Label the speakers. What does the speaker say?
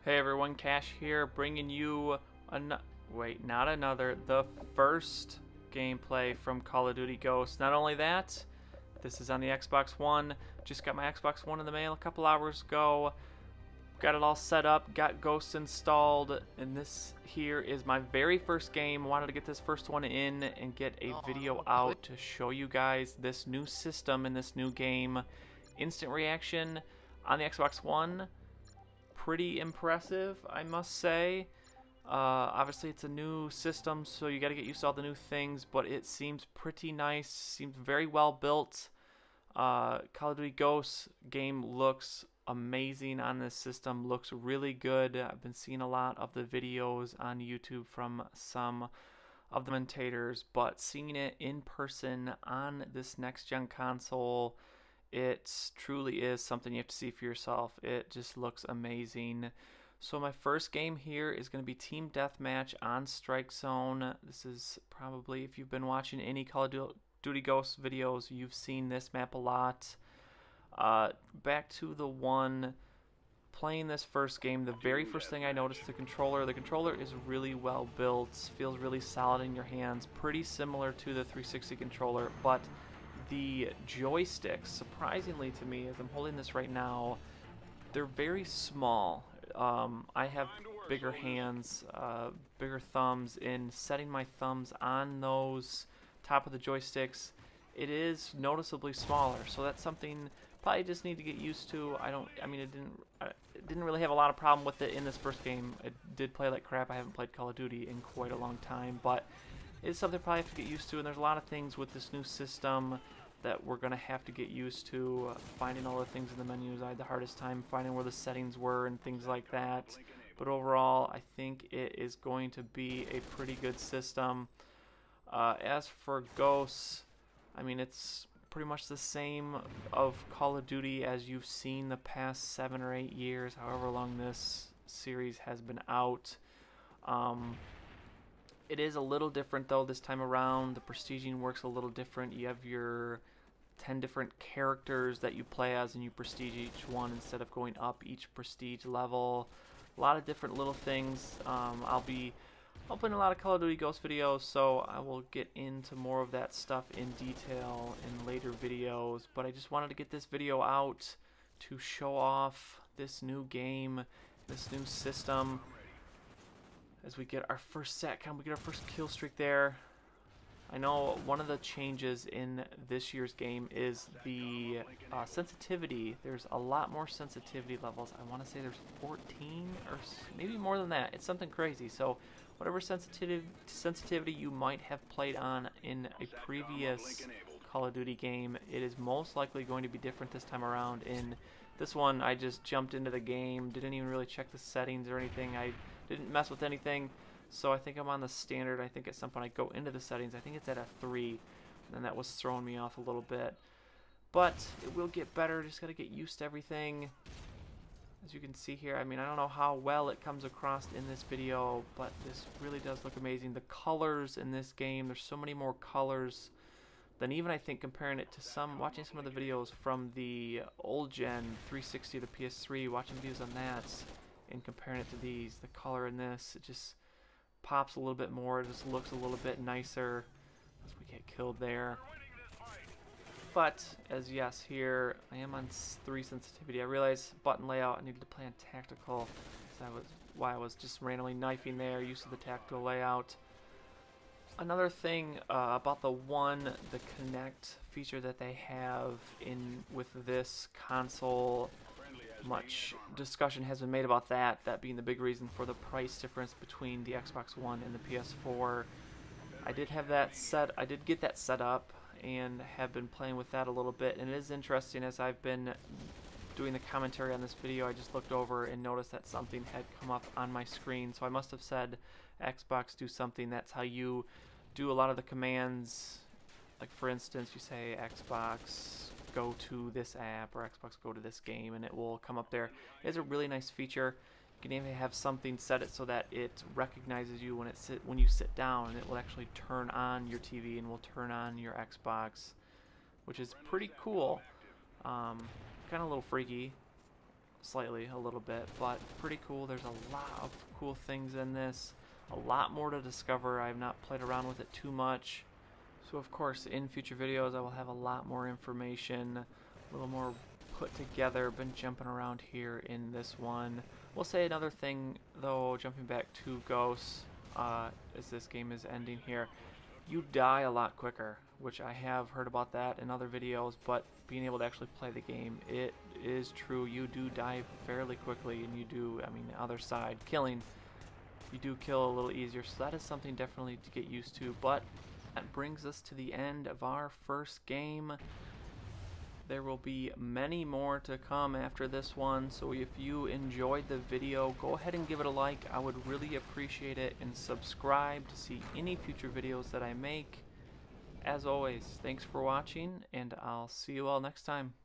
Speaker 1: Hey everyone, Cash here, bringing you the first gameplay from Call of Duty Ghosts. Not only that, this is on the Xbox One. Just got my Xbox One in the mail a couple hours ago. Got it all set up, got Ghosts installed, and this here is my very first game. Wanted to get this first one in and get a video out to show you guys this new system in this new game. Instant reaction on the Xbox One. Pretty impressive, I must say. Obviously it's a new system, so you got to get used to all the new things, but it seems pretty nice, seems very well built. Call of Duty Ghosts game looks amazing on this system, looks really good. I've been seeing a lot of the videos on YouTube from some of the commentators, but seeing it in person on this next gen console, it truly is something you have to see for yourself. It just looks amazing. So my first game here is going to be Team Deathmatch on Strike Zone. This is probably, if you've been watching any Call of Duty Ghosts videos, you've seen this map a lot. Back to the one, playing this first game, the very first thing I noticed, the controller is really well built, feels really solid in your hands, pretty similar to the 360 controller, but the joysticks, surprisingly to me, as I'm holding this right now, they're very small. I have bigger hands, bigger thumbs. In setting my thumbs on those top of the joysticks, it is noticeably smaller. So that's something probably just need to get used to. It didn't really have a lot of problem with it in this first game. It did play like crap. I haven't played Call of Duty in quite a long time, but it's something I probably have to get used to. And there's a lot of things with this new system that we're going to have to get used to. Finding all the things in the menus, I had the hardest time finding where the settings were and things like that. But overall, I think it is going to be a pretty good system. As for Ghosts, I mean, it's pretty much the same of Call of Duty as you've seen the past 7 or 8 years, however long this series has been out. It is a little different though this time around. The prestiging works a little different. You have your 10 different characters that you play as, and you prestige each one instead of going up each prestige level. A lot of different little things. I'll be uploading a lot of Call of Duty Ghosts videos, so I will get into more of that stuff in detail in later videos. But I just wanted to get this video out to show off this new game, this new system. As we get our first SATCOM, we get our first kill streak there. I know one of the changes in this year's game is the sensitivity. There's a lot more sensitivity levels. I want to say there's 14 or maybe more than that. It's something crazy. So whatever sensitivity you might have played on in a previous Call of Duty game, it is most likely going to be different this time around. In this one, I just jumped into the game, didn't even really check the settings or anything. I didn't mess with anything, so I think I'm on the standard. I think at some point I go into the settings. I think it's at a 3, and that was throwing me off a little bit. But it will get better. Just got to get used to everything. As you can see here, I mean, I don't know how well it comes across in this video, but this really does look amazing. The colors in this game, there's so many more colors than even I think comparing it to watching some of the videos from the old gen 360 to PS3, watching videos on that and comparing it to these. The color in this, it just pops a little bit more. It just looks a little bit nicer as we get killed there. But as yes, here I am on 3 sensitivity. I realized button layout, I needed to play on tactical. So that was why I was just randomly knifing there, used to the tactical layout. Another thing about the Connect feature that they have with this console, much discussion has been made about that being the big reason for the price difference between the Xbox One and the PS4. I did get that set up and have been playing with that a little bit, and it is interesting. As I've been doing the commentary on this video, I just looked over and noticed that something had come up on my screen, so I must have said Xbox do something. That's how you do a lot of the commands. Like for instance, you say Xbox go to this app or Xbox go to this game, and it will come up there. It's a really nice feature. You can even have something set it so that it recognizes you when you sit down, and it will actually turn on your TV and will turn on your Xbox, which is pretty cool. Kind of a little freaky. slightly, a little bit, but pretty cool. There's a lot of cool things in this, a lot more to discover. I have not played around with it too much. So of course, in future videos, I will have a lot more information, a little more put together. Been jumping around here in this one. We'll say another thing, though, jumping back to Ghosts, as this game is ending here. You die a lot quicker, which I have heard about that in other videos, but being able to actually play the game, it is true. You do die fairly quickly, and you do, I mean, the other side, killing, you do kill a little easier, so that is something definitely to get used to. But that brings us to the end of our first game. There will be many more to come after this one, so if you enjoyed the video, go ahead and give it a like. I would really appreciate it, and subscribe to see any future videos that I make. As always, thanks for watching, and I'll see you all next time.